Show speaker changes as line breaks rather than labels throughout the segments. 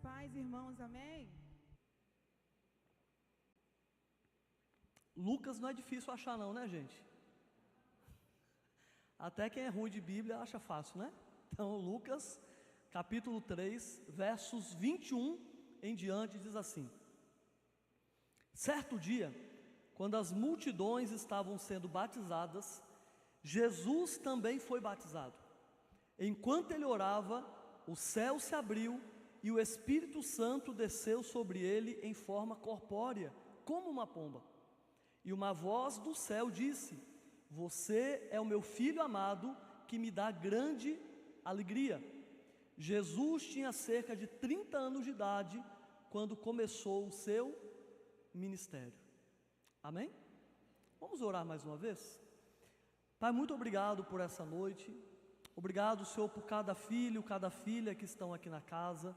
paz, irmãos, amém?
Lucas não é difícil achar não, né, gente? Até quem é ruim de Bíblia acha fácil, né? Então, Lucas, capítulo 3, versos 21 em diante, diz assim: Certo dia, quando as multidões estavam sendo batizadas, Jesus também foi batizado. Enquanto ele orava, o céu se abriu e o Espírito Santo desceu sobre ele em forma corpórea, como uma pomba. E uma voz do céu disse: Você é o meu filho amado, que me dá grande alegria. Jesus tinha cerca de 30 anos de idade quando começou o seu ministério. Amém? Vamos orar mais uma vez? Pai, muito obrigado por essa noite. Obrigado, Senhor, por cada filho, cada filha que estão aqui na casa.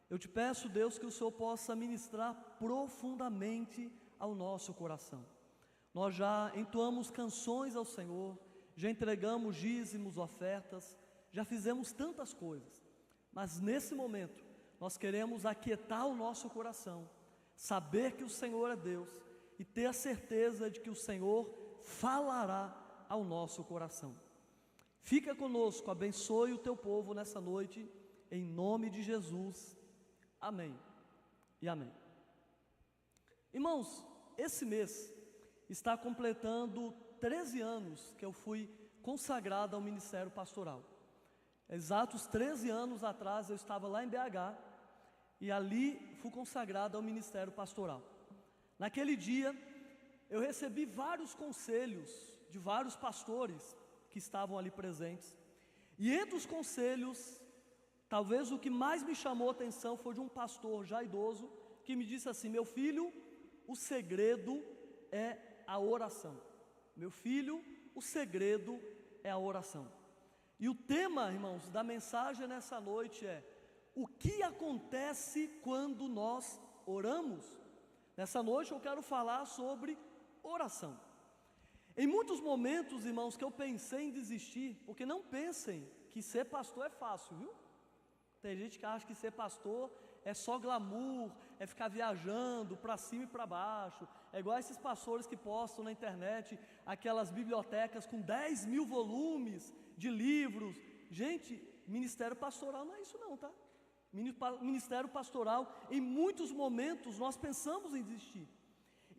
Eu te peço, Deus, que o Senhor possa ministrar profundamente ao nosso coração. Nós já entoamos canções ao Senhor, já entregamos dízimos, ofertas, já fizemos tantas coisas, mas nesse momento nós queremos aquietar o nosso coração, saber que o Senhor é Deus e ter a certeza de que o Senhor falará ao nosso coração. Fica conosco, abençoe o teu povo nessa noite, em nome de Jesus. Amém e amém. Irmãos, esse mês está completando 13 anos que eu fui consagrado ao ministério pastoral. Exatos 13 anos atrás eu estava lá em BH e ali fui consagrado ao ministério pastoral. Naquele dia eu recebi vários conselhos de vários pastores que estavam ali presentes. E entre os conselhos, talvez o que mais me chamou a atenção foi de um pastor já idoso que me disse assim: meu filho, o segredo é a oração. Meu filho, o segredo é a oração. E o tema, irmãos, da mensagem nessa noite é: o que acontece quando nós oramos? Nessa noite eu quero falar sobre oração. Em muitos momentos, irmãos, que eu pensei em desistir, porque não pensem que ser pastor é fácil, viu? Tem gente que acha que ser pastor é só glamour, é ficar viajando para cima e para baixo. É igual esses pastores que postam na internet aquelas bibliotecas com 10 mil volumes de livros. Gente, ministério pastoral não é isso não, tá? Ministério pastoral, em muitos momentos nós pensamos em desistir.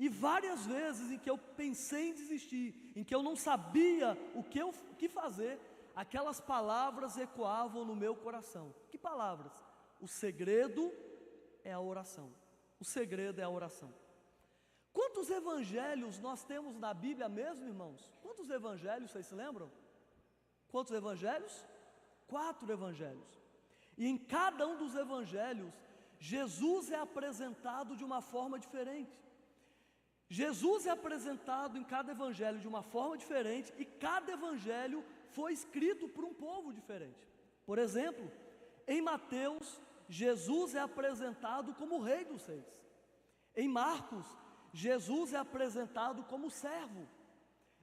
E várias vezes em que eu pensei em desistir, em que eu não sabia o que fazer, aquelas palavras ecoavam no meu coração. Que palavras? O segredo é a oração. O segredo é a oração. Quantos evangelhos nós temos na Bíblia mesmo, irmãos? Quantos evangelhos, vocês se lembram? Quantos evangelhos? 4 evangelhos. E em cada um dos evangelhos, Jesus é apresentado de uma forma diferente. Jesus é apresentado em cada evangelho de uma forma diferente e cada evangelho foi escrito por um povo diferente. Por exemplo, em Mateus, Jesus é apresentado como o Rei dos Reis. Em Marcos, Jesus é apresentado como servo.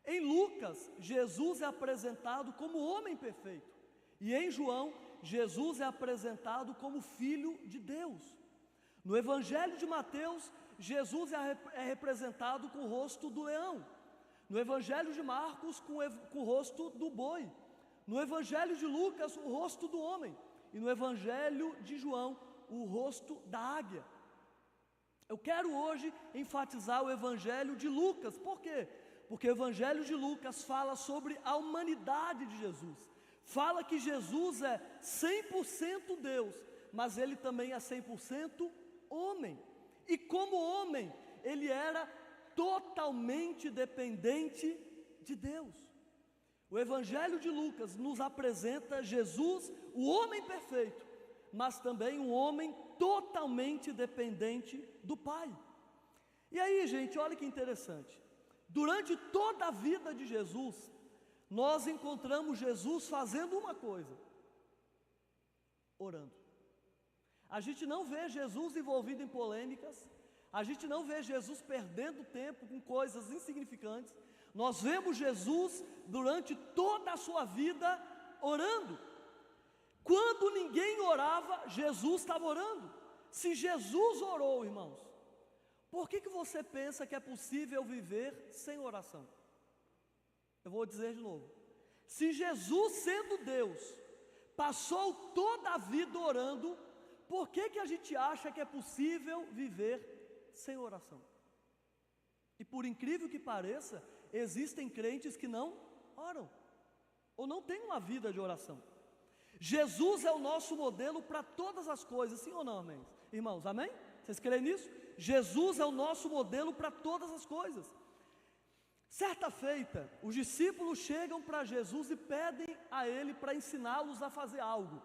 Em Lucas, Jesus é apresentado como homem perfeito. E em João, Jesus é apresentado como Filho de Deus. No Evangelho de Mateus, Jesus é representado com o rosto do leão. No Evangelho de Marcos, com o rosto do boi. No Evangelho de Lucas, o rosto do homem. E no Evangelho de João, o rosto da águia. Eu quero hoje enfatizar o Evangelho de Lucas. Por quê? Porque o Evangelho de Lucas fala sobre a humanidade de Jesus. Fala que Jesus é 100% Deus, mas ele também é 100% homem. E como homem, ele era totalmente dependente de Deus. O Evangelho de Lucas nos apresenta Jesus, o homem perfeito, mas também um homem totalmente dependente do Pai. E aí, gente, olha que interessante. Durante toda a vida de Jesus, nós encontramos Jesus fazendo uma coisa: orando. A gente não vê Jesus envolvido em polêmicas, a gente não vê Jesus perdendo tempo com coisas insignificantes. Nós vemos Jesus durante toda a sua vida orando. Quando ninguém orava, Jesus estava orando. Se Jesus orou, irmãos, por que você pensa que é possível viver sem oração? Eu vou dizer de novo. Se Jesus, sendo Deus, passou toda a vida orando, por que a gente acha que é possível viver sem oração? E por incrível que pareça, existem crentes que não oram, ou não têm uma vida de oração. Jesus é o nosso modelo para todas as coisas, sim ou não, amém? Irmãos, amém? Vocês creem nisso? Jesus é o nosso modelo para todas as coisas. Certa feita, os discípulos chegam para Jesus e pedem a Ele para ensiná-los a fazer algo.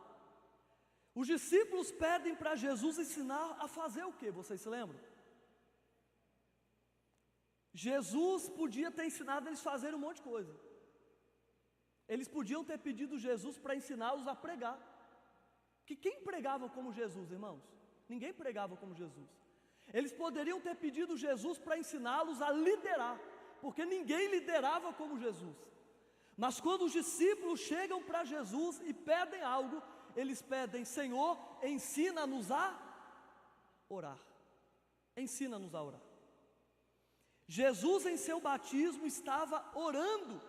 Os discípulos pedem para Jesus ensinar a fazer o quê? Vocês se lembram? Jesus podia ter ensinado eles a fazerem um monte de coisa. Eles podiam ter pedido Jesus para ensiná-los a pregar. Que quem pregava como Jesus, irmãos? Ninguém pregava como Jesus. Eles poderiam ter pedido Jesus para ensiná-los a liderar, porque ninguém liderava como Jesus. Mas quando os discípulos chegam para Jesus e pedem algo, eles pedem: Senhor, ensina-nos a orar. Ensina-nos a orar. Jesus em seu batismo estava orando,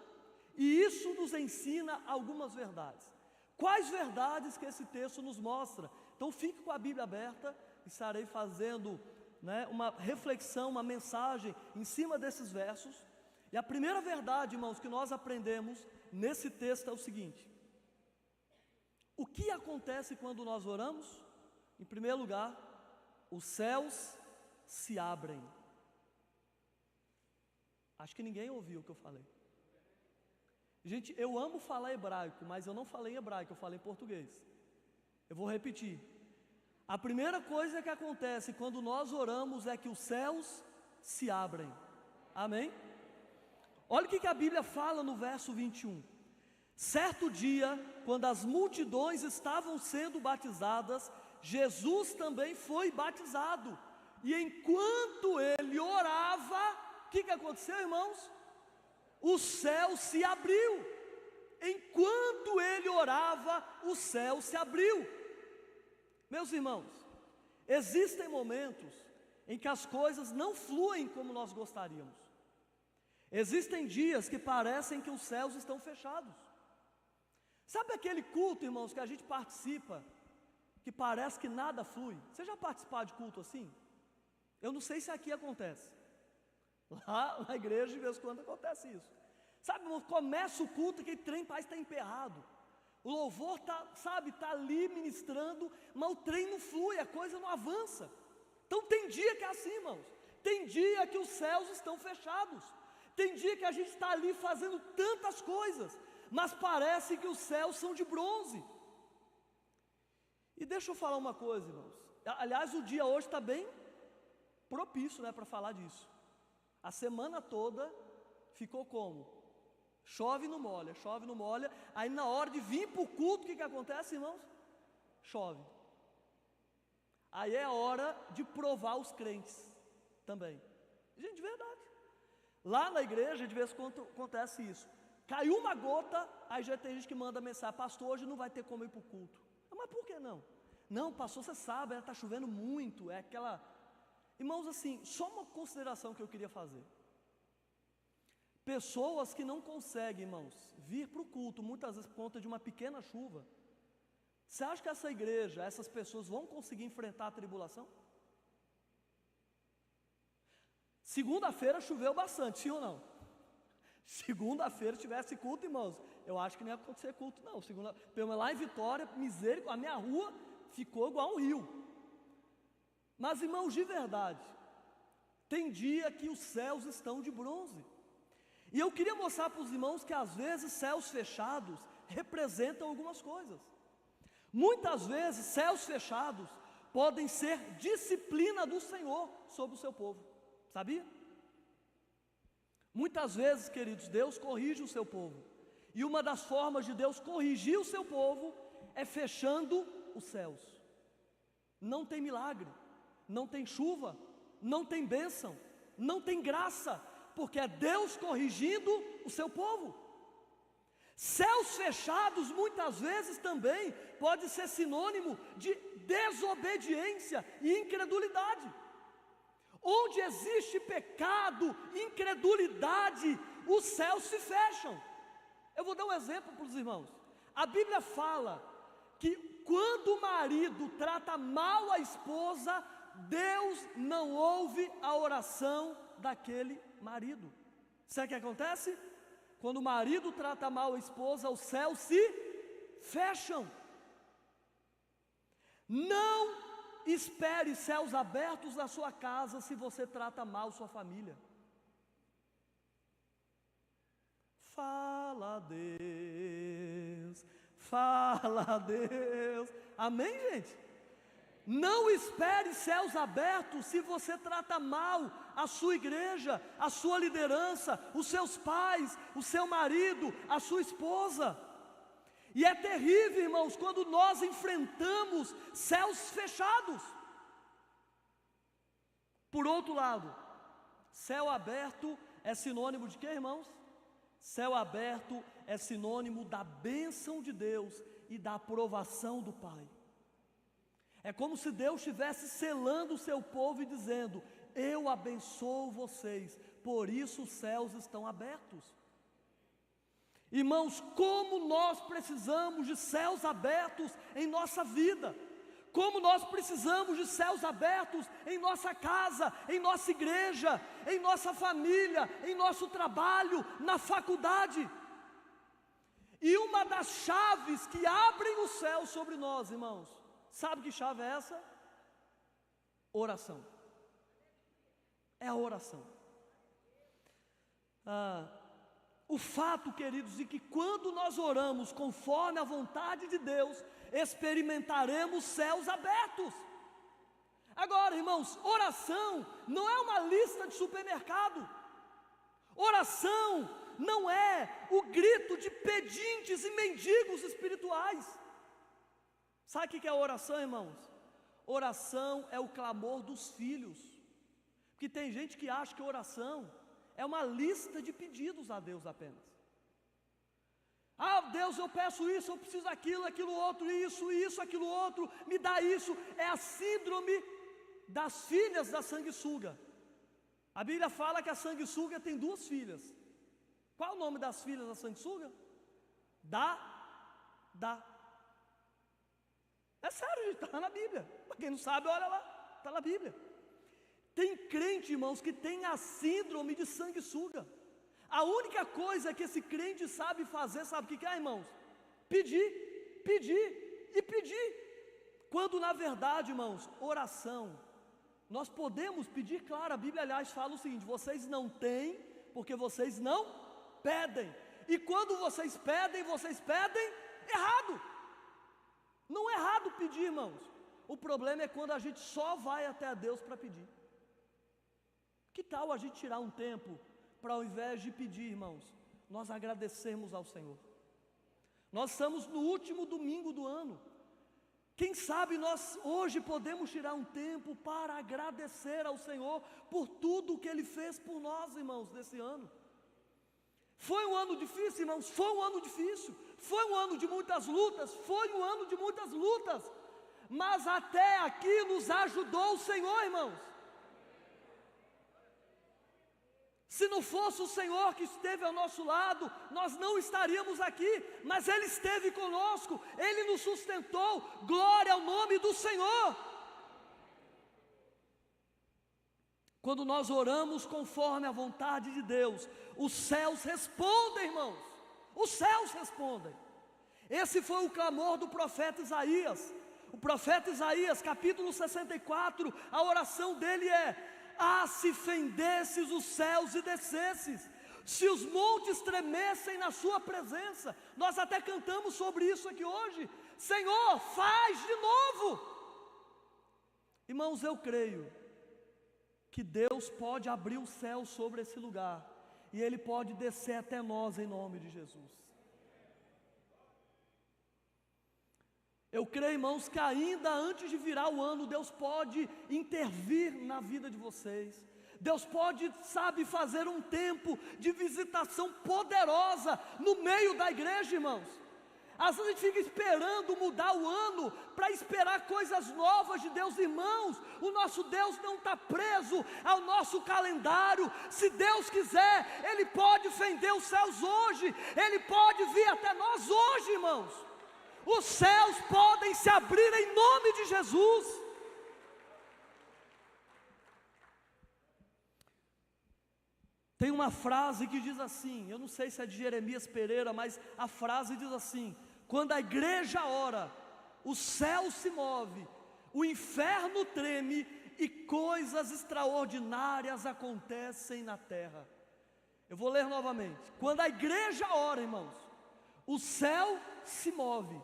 e isso nos ensina algumas verdades. Quais verdades que esse texto nos mostra? Então fique com a Bíblia aberta, estarei fazendo uma reflexão, uma mensagem em cima desses versos. E a primeira verdade, irmãos, que nós aprendemos nesse texto é o seguinte: o que acontece quando nós oramos? Em primeiro lugar, os céus se abrem. Acho que ninguém ouviu o que eu falei. Gente, eu amo falar hebraico, mas eu não falei em hebraico, eu falei em português. Eu vou repetir. A primeira coisa que acontece quando nós oramos é que os céus se abrem. Amém? Olha o que a Bíblia fala no verso 21. Certo dia, quando as multidões estavam sendo batizadas, Jesus também foi batizado. E enquanto ele orava, o que aconteceu, irmãos? O céu se abriu. Enquanto ele orava, o céu se abriu. Meus irmãos, existem momentos em que as coisas não fluem como nós gostaríamos. Existem dias que parecem que os céus estão fechados. Sabe aquele culto, irmãos, que a gente participa, que parece que nada flui? Você já participou de culto assim? Eu não sei se aqui acontece. Lá na igreja, de vez em quando, acontece isso. Sabe, irmão, começa o culto e aquele trem parece estar emperrado. O louvor está ali ministrando, mas o trem não flui, a coisa não avança. Então tem dia que é assim, irmãos. Tem dia que os céus estão fechados. Tem dia que a gente está ali fazendo tantas coisas, mas parece que os céus são de bronze. E deixa eu falar uma coisa, irmãos. Aliás, o dia hoje está bem propício, para falar disso. A semana toda ficou como? Chove e não molha, chove e não molha. Aí na hora de vir para o culto, o que acontece, irmãos? Chove. Aí é a hora de provar os crentes também. Gente, de verdade. Lá na igreja, de vez em quando acontece isso. Caiu uma gota, aí já tem gente que manda mensagem: pastor, hoje não vai ter como ir para o culto. Mas por que não? Não, pastor, você sabe, está chovendo muito, é aquela... Irmãos, assim, só uma consideração que eu queria fazer. Pessoas que não conseguem, irmãos, vir para o culto, muitas vezes por conta de uma pequena chuva. Você acha que essa igreja, essas pessoas vão conseguir enfrentar a tribulação? Segunda-feira choveu bastante, sim ou não? Segunda-feira tivesse culto, irmãos, eu acho que não ia acontecer culto não. Pelo menos lá em Vitória, misericórdia, a minha rua ficou igual um rio. Mas, irmãos, de verdade, tem dia que os céus estão de bronze. E eu queria mostrar para os irmãos que às vezes céus fechados representam algumas coisas. Muitas vezes céus fechados podem ser disciplina do Senhor sobre o seu povo. Sabia? Muitas vezes, queridos, Deus corrige o seu povo. E uma das formas de Deus corrigir o seu povo é fechando os céus. Não tem milagre, não tem chuva, não tem bênção, não tem graça, porque é Deus corrigindo o seu povo. Céus fechados muitas vezes também pode ser sinônimo de desobediência e incredulidade. Onde existe pecado, incredulidade, os céus se fecham. Eu vou dar um exemplo para os irmãos. A Bíblia fala que quando o marido trata mal a esposa, Deus não ouve a oração daquele marido. Sabe o que acontece? Quando o marido trata mal a esposa, os céus se fecham. Não espere céus abertos na sua casa se você trata mal sua família. Fala a Deus, fala a Deus. Amém, gente? Não espere céus abertos se você trata mal a sua igreja, a sua liderança, os seus pais, o seu marido, a sua esposa. E é terrível, irmãos, quando nós enfrentamos céus fechados. Por outro lado, céu aberto é sinônimo de quê, irmãos? Céu aberto é sinônimo da bênção de Deus e da aprovação do Pai. É como se Deus estivesse selando o seu povo e dizendo: eu abençoo vocês, por isso os céus estão abertos. Irmãos, como nós precisamos de céus abertos em nossa vida, como nós precisamos de céus abertos em nossa casa, em nossa igreja, em nossa família, em nosso trabalho, na faculdade. E uma das chaves que abrem o céu sobre nós, irmãos, sabe que chave é essa? Oração. É a oração. O fato, queridos, de que quando nós oramos conforme a vontade de Deus, experimentaremos céus abertos. Agora, irmãos, oração não é uma lista de supermercado. Oração não é o grito de pedintes e mendigos espirituais. Sabe o que é oração, irmãos? Oração é o clamor dos filhos. Porque tem gente que acha que oração é uma lista de pedidos a Deus apenas. Deus, eu peço isso, eu preciso daquilo, aquilo outro, isso, aquilo outro, me dá isso. É a síndrome das filhas da sanguessuga. A Bíblia fala que a sanguessuga tem 2 filhas. Qual é o nome das filhas da sanguessuga? Dá. É sério, gente, está na Bíblia. Para quem não sabe, olha lá, está na Bíblia. Tem crente, irmãos, que tem a síndrome de sanguessuga. A única coisa que esse crente sabe fazer, sabe o que é, irmãos? Pedir e pedir. Quando na verdade, irmãos, oração, nós podemos pedir, claro, a Bíblia aliás fala o seguinte: vocês não têm, porque vocês não pedem. E quando vocês pedem errado. Não é errado pedir, irmãos. O problema é quando a gente só vai até a Deus para pedir. Que tal a gente tirar um tempo para, ao invés de pedir, irmãos, nós agradecermos ao Senhor? Nós estamos no último domingo do ano. Quem sabe nós hoje podemos tirar um tempo para agradecer ao Senhor por tudo que Ele fez por nós, irmãos, nesse ano. Foi um ano difícil, irmãos? Foi um ano difícil. Foi um ano de muitas lutas? Foi um ano de muitas lutas. Mas até aqui nos ajudou o Senhor, irmãos. Se não fosse o Senhor que esteve ao nosso lado, nós não estaríamos aqui, mas Ele esteve conosco, Ele nos sustentou. Glória ao nome do Senhor. Quando nós oramos conforme a vontade de Deus, os céus respondem, irmãos. Os céus respondem. Esse foi o clamor do profeta Isaías. O profeta Isaías, capítulo 64, a oração dele é: se fendesses os céus e descesses, se os montes tremessem na sua presença. Nós até cantamos sobre isso aqui hoje. Senhor, faz de novo. Irmãos, eu creio que Deus pode abrir o céu sobre esse lugar, e Ele pode descer até nós em nome de Jesus. Eu creio, irmãos, que ainda antes de virar o ano, Deus pode intervir na vida de vocês. Deus pode, sabe, fazer um tempo de visitação poderosa no meio da igreja, irmãos. Às vezes a gente fica esperando mudar o ano para esperar coisas novas de Deus, irmãos. O nosso Deus não está preso ao nosso calendário. Se Deus quiser, Ele pode fender os céus hoje, Ele pode vir até nós hoje, irmãos. Os céus podem se abrir em nome de Jesus. Tem uma frase que diz assim, eu não sei se é de Jeremias Pereira, mas a frase diz assim: quando a igreja ora, o céu se move, o inferno treme e coisas extraordinárias acontecem na terra. Eu vou ler novamente. Quando a igreja ora, irmãos, o céu se move,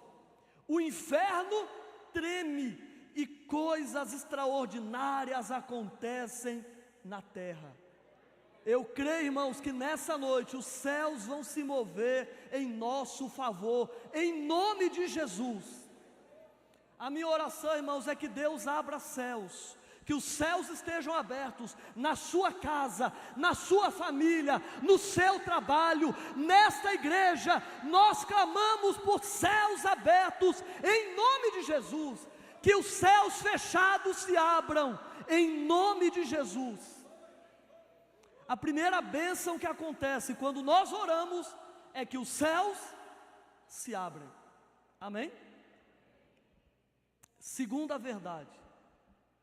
o inferno treme e coisas extraordinárias acontecem na terra. Eu creio, irmãos, que nessa noite os céus vão se mover em nosso favor, em nome de Jesus. A minha oração, irmãos, é que Deus abra céus, que os céus estejam abertos na sua casa, na sua família, no seu trabalho, nesta igreja. Nós clamamos por céus abertos em nome de Jesus, que os céus fechados se abram em nome de Jesus. A primeira bênção que acontece quando nós oramos é que os céus se abrem. Amém? Segunda verdade: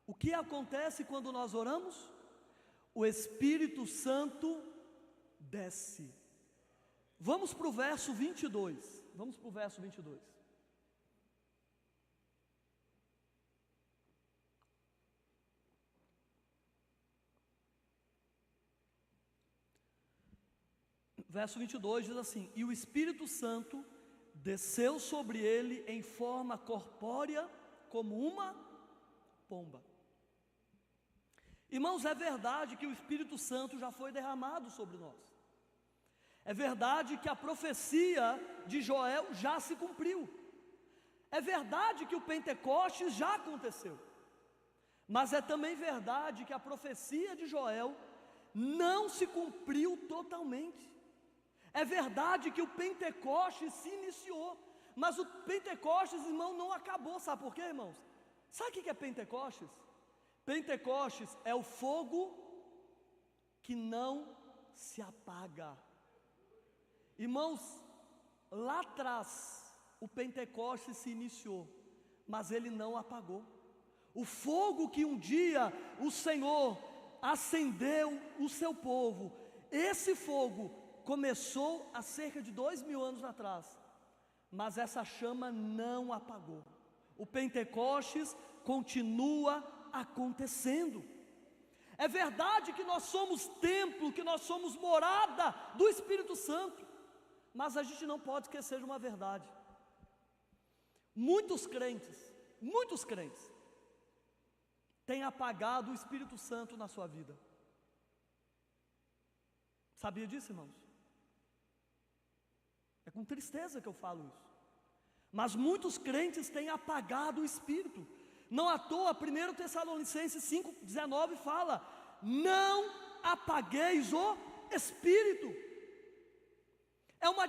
o que acontece quando nós oramos? O Espírito Santo desce. Vamos para o verso 22. Vamos para o verso 22. Verso 22 diz assim: e o Espírito Santo desceu sobre ele em forma corpórea, como uma pomba. Irmãos, é verdade que o Espírito Santo já foi derramado sobre nós. É verdade que a profecia de Joel já se cumpriu. É verdade que o Pentecostes já aconteceu. Mas é também verdade que a profecia de Joel não se cumpriu totalmente. É verdade que o Pentecostes se iniciou, mas o Pentecostes, irmão, não acabou. Sabe por quê, irmãos? Sabe o que é Pentecostes? Pentecostes é o fogo que não se apaga. Irmãos, lá atrás o Pentecostes se iniciou, mas ele não apagou. O fogo que um dia o Senhor acendeu o seu povo, esse fogo começou há cerca de 2000 anos atrás, mas essa chama não apagou. O Pentecostes continua acontecendo. É verdade que nós somos templo, que nós somos morada do Espírito Santo, mas a gente não pode esquecer de uma verdade: muitos crentes têm apagado o Espírito Santo na sua vida. Sabia disso, irmãos? É com tristeza que eu falo isso. Mas muitos crentes têm apagado o Espírito. Não à toa, 1 Tessalonicenses 5,19 fala: não apagueis o Espírito. É uma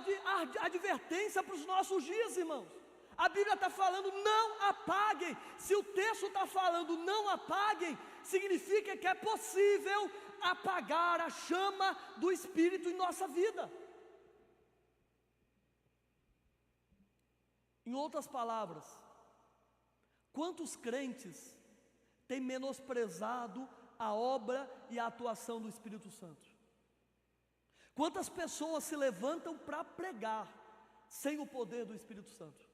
advertência para os nossos dias, irmãos. A Bíblia está falando: não apaguem. Se o texto está falando não apaguem, significa que é possível apagar a chama do Espírito em nossa vida. Em outras palavras, quantos crentes têm menosprezado a obra e a atuação do Espírito Santo? Quantas pessoas se levantam para pregar sem o poder do Espírito Santo?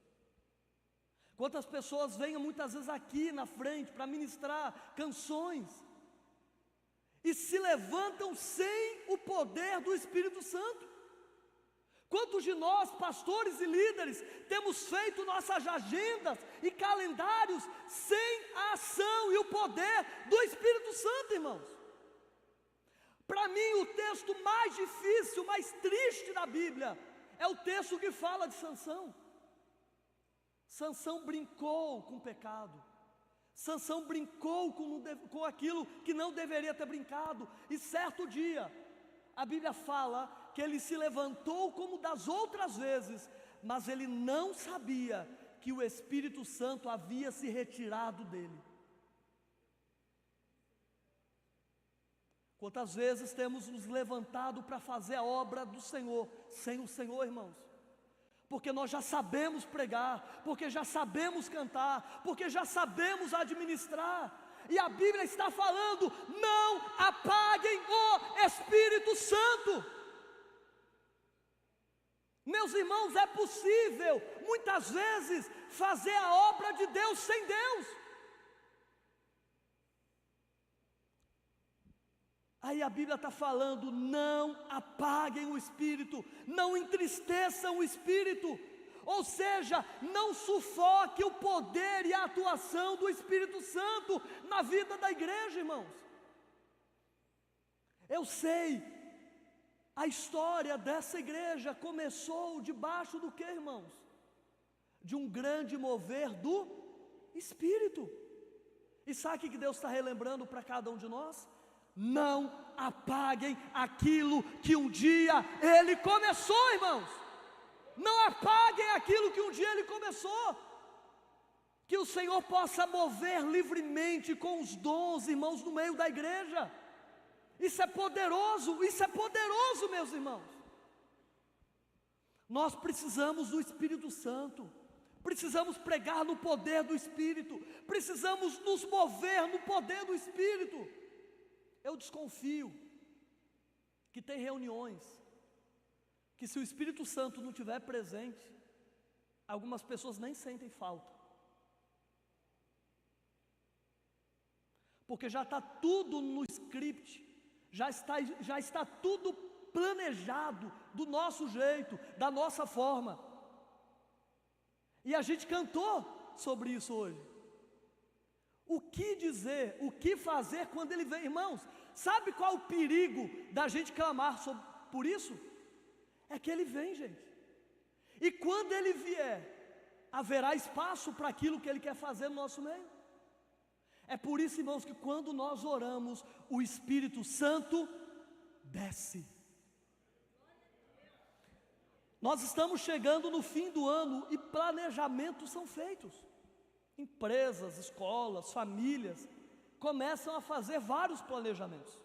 Quantas pessoas vêm muitas vezes aqui na frente para ministrar canções e se levantam sem o poder do Espírito Santo? Quantos de nós, pastores e líderes, temos feito nossas agendas e calendários sem a ação e o poder do Espírito Santo, irmãos? Para mim, o texto mais difícil, mais triste da Bíblia é o texto que fala de Sansão. Sansão brincou com o pecado. Sansão brincou com aquilo que não deveria ter brincado. E certo dia, a Bíblia fala que ele se levantou como das outras vezes, mas ele não sabia que o Espírito Santo havia se retirado dele. Quantas vezes temos nos levantado para fazer a obra do Senhor, sem o Senhor, irmãos? Porque nós já sabemos pregar, porque já sabemos cantar, porque já sabemos administrar. E a Bíblia está falando: não apaguem o Espírito Santo. Meus irmãos, é possível, muitas vezes, fazer a obra de Deus sem Deus. Aí a Bíblia está falando: não apaguem o Espírito, não entristeçam o Espírito, ou seja, não sufoque o poder e a atuação do Espírito Santo na vida da igreja, irmãos. Eu sei, a história dessa igreja começou debaixo do que, irmãos? De um grande mover do Espírito. E sabe o que Deus está relembrando para cada um de nós? Não apaguem aquilo que um dia Ele começou, irmãos. Não apaguem aquilo que um dia Ele começou. Que o Senhor possa mover livremente com os dons, irmãos, no meio da igreja. Isso é poderoso, meus irmãos. Nós precisamos do Espírito Santo. Precisamos pregar no poder do Espírito. Precisamos nos mover no poder do Espírito. Eu desconfio que tem reuniões que, se o Espírito Santo não estiver presente, algumas pessoas nem sentem falta, porque já está tudo no script, já está tudo planejado do nosso jeito, da nossa forma. E a gente cantou sobre isso hoje. O que dizer, o que fazer quando Ele vem, irmãos? Sabe qual o perigo da gente clamar por isso? É que Ele vem, gente. E quando Ele vier, haverá espaço para aquilo que Ele quer fazer no nosso meio. É por isso, irmãos, que quando nós oramos, o Espírito Santo desce. Nós estamos chegando no fim do ano e planejamentos são feitos. Empresas, escolas, famílias começam a fazer vários planejamentos.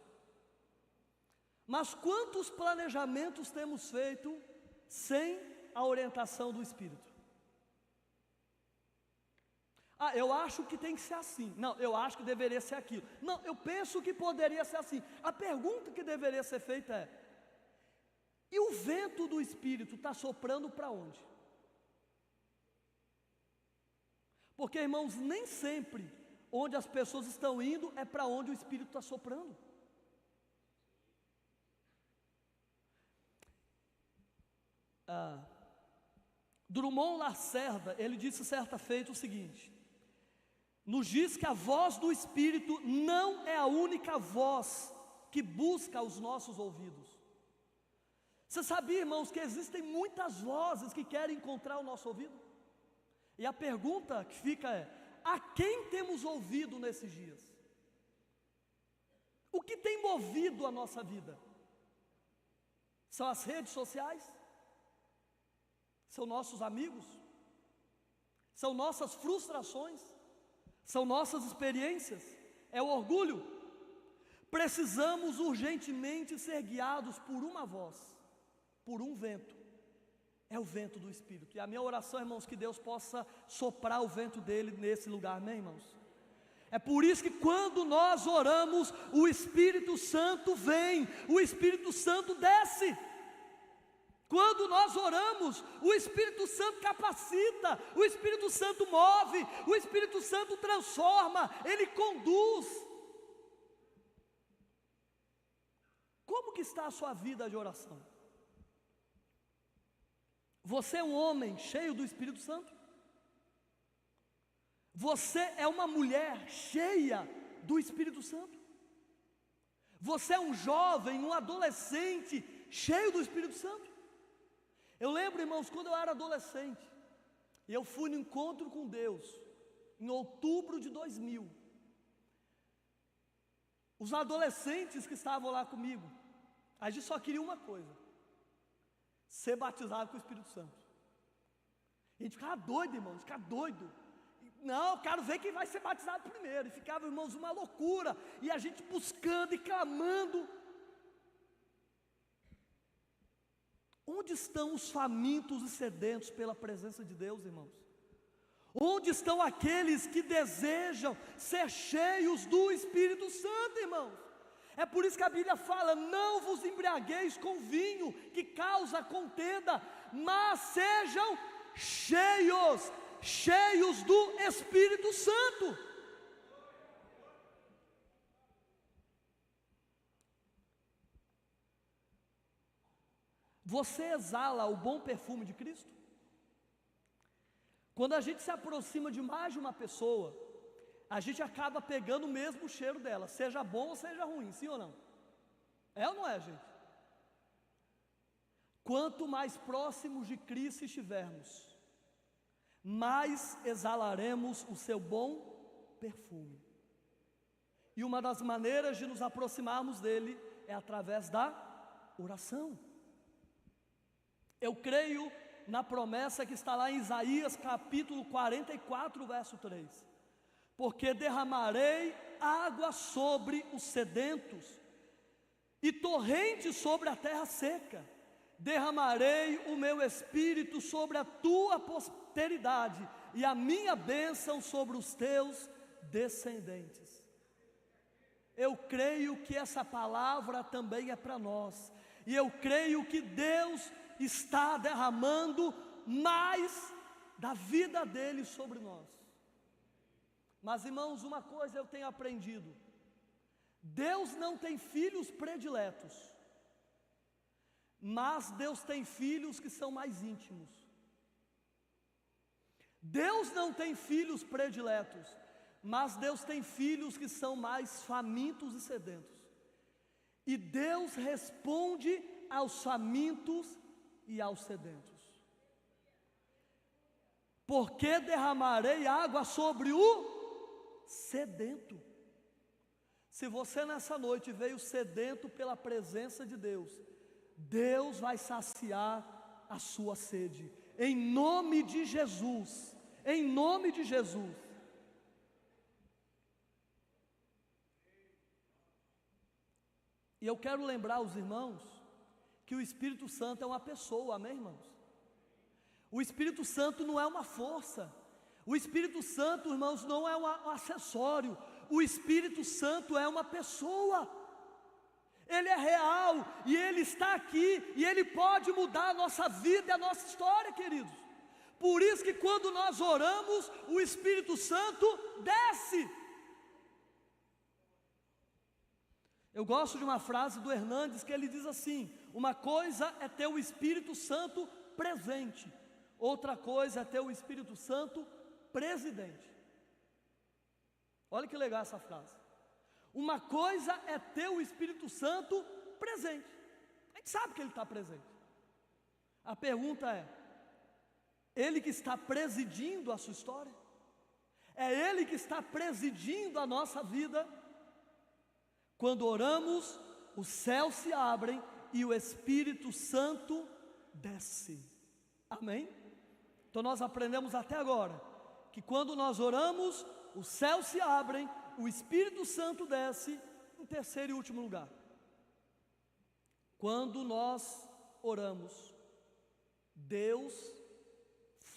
Mas quantos planejamentos temos feito sem a orientação do Espírito? Ah, eu acho que tem que ser assim. Não, eu acho que deveria ser aquilo. Não, eu penso que poderia ser assim. A pergunta que deveria ser feita é: e o vento do Espírito está soprando para onde? Porque, irmãos, nem sempre onde as pessoas estão indo é para onde o Espírito está soprando. Drummond Lacerda, ele disse certa feita o seguinte: nos diz que a voz do Espírito não é a única voz que busca os nossos ouvidos. Você sabia, irmãos, que existem muitas vozes que querem encontrar o nosso ouvido? E a pergunta que fica é: a quem temos ouvido nesses dias? O que tem movido a nossa vida? São as redes sociais? São nossos amigos? São nossas frustrações? São nossas experiências? É o orgulho? Precisamos urgentemente ser guiados por uma voz, por um vento. É o vento do Espírito. E a minha oração, irmãos, que Deus possa soprar o vento dele nesse lugar, amém, irmãos? É por isso que quando nós oramos, o Espírito Santo vem, o Espírito Santo desce. Quando nós oramos, o Espírito Santo capacita, o Espírito Santo move, o Espírito Santo transforma, Ele conduz. Como que está a sua vida de oração? Você é um homem cheio do Espírito Santo? Você é uma mulher cheia do Espírito Santo? Você é um jovem, um adolescente cheio do Espírito Santo? Eu lembro, irmãos, quando eu era adolescente, e eu fui no encontro com Deus, em outubro de 2000, os adolescentes que estavam lá comigo, a gente só queria uma coisa: ser batizado com o Espírito Santo. A gente ficava doido, irmãos, ficava doido. Não, eu quero ver quem vai ser batizado primeiro. E ficava, irmãos, uma loucura. E a gente buscando e clamando. Onde estão os famintos e sedentos pela presença de Deus, irmãos? Onde estão aqueles que desejam ser cheios do Espírito Santo, irmãos? É por isso que a Bíblia fala: não vos embriagueis com vinho que causa contenda, mas sejam cheios do Espírito Santo. Você exala o bom perfume de Cristo? Quando a gente se aproxima de mais de uma pessoa, a gente acaba pegando o mesmo cheiro dela, seja bom ou seja ruim, sim ou não? É ou não é, gente? Quanto mais próximos de Cristo estivermos, mais exalaremos o seu bom perfume. E uma das maneiras de nos aproximarmos dele é através da oração. Eu creio na promessa que está lá em Isaías capítulo 44, verso 3. Porque derramarei água sobre os sedentos e torrentes sobre a terra seca. Derramarei o meu espírito sobre a tua posteridade e a minha bênção sobre os teus descendentes. Eu creio que essa palavra também é para nós. E eu creio que Deus está derramando mais da vida dele sobre nós. Mas, irmãos, uma coisa eu tenho aprendido: Deus não tem filhos prediletos, mas Deus tem filhos que são mais íntimos. Deus não tem filhos prediletos, mas Deus tem filhos que são mais famintos e sedentos. E Deus responde aos famintos e aos sedentos. Porque derramarei água sobre o sedento. Se você nessa noite veio sedento pela presença de Deus, Deus vai saciar a sua sede, em nome de Jesus, em nome de Jesus. E eu quero lembrar os irmãos que o Espírito Santo é uma pessoa, amém, irmãos? O Espírito Santo não é uma força, o Espírito Santo, irmãos, não é um acessório, o Espírito Santo é uma pessoa. Ele é real, e Ele está aqui, e Ele pode mudar a nossa vida e a nossa história, queridos. Por isso que quando nós oramos, o Espírito Santo desce. Eu gosto de uma frase do Hernandes que ele diz assim: uma coisa é ter o Espírito Santo presente, outra coisa é ter o Espírito Santo presidente. Olha que legal essa frase. Uma coisa é ter o Espírito Santo presente. A gente sabe que Ele está presente. A pergunta é: Ele que está presidindo a sua história? É Ele que está presidindo a nossa vida? Quando oramos, os céus se abrem e o Espírito Santo desce. Amém? Então nós aprendemos até agora que quando nós oramos, os céus se abrem, o Espírito Santo desce. Em terceiro e último lugar, quando nós oramos, Deus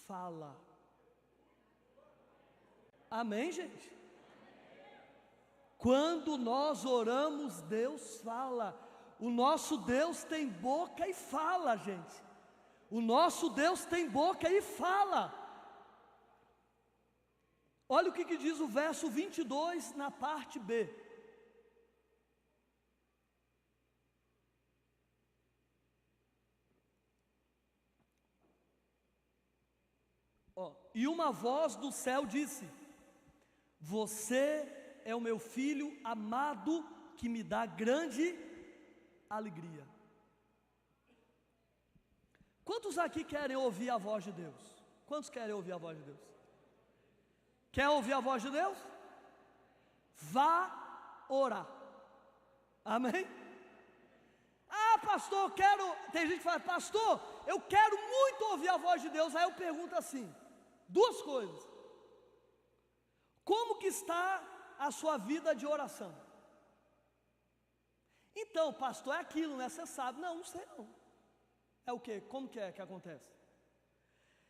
fala. Amém, gente? Quando nós oramos, Deus fala. O nosso Deus tem boca e fala, gente. O nosso Deus tem boca e fala. Olha o que diz o verso 22 na parte B. E uma voz do céu disse: você é o meu filho amado, que me dá grande alegria. Quantos aqui querem ouvir a voz de Deus? Quantos querem ouvir a voz de Deus? Quer ouvir a voz de Deus? Vá orar. Amém? Ah, pastor, eu quero. Tem gente que fala, pastor, eu quero muito ouvir a voz de Deus. Aí eu pergunto assim: duas coisas. Como que está a sua vida de oração? Então, pastor, é aquilo, né? Você sabe. Não, não sei não. É o quê? Como que é que acontece?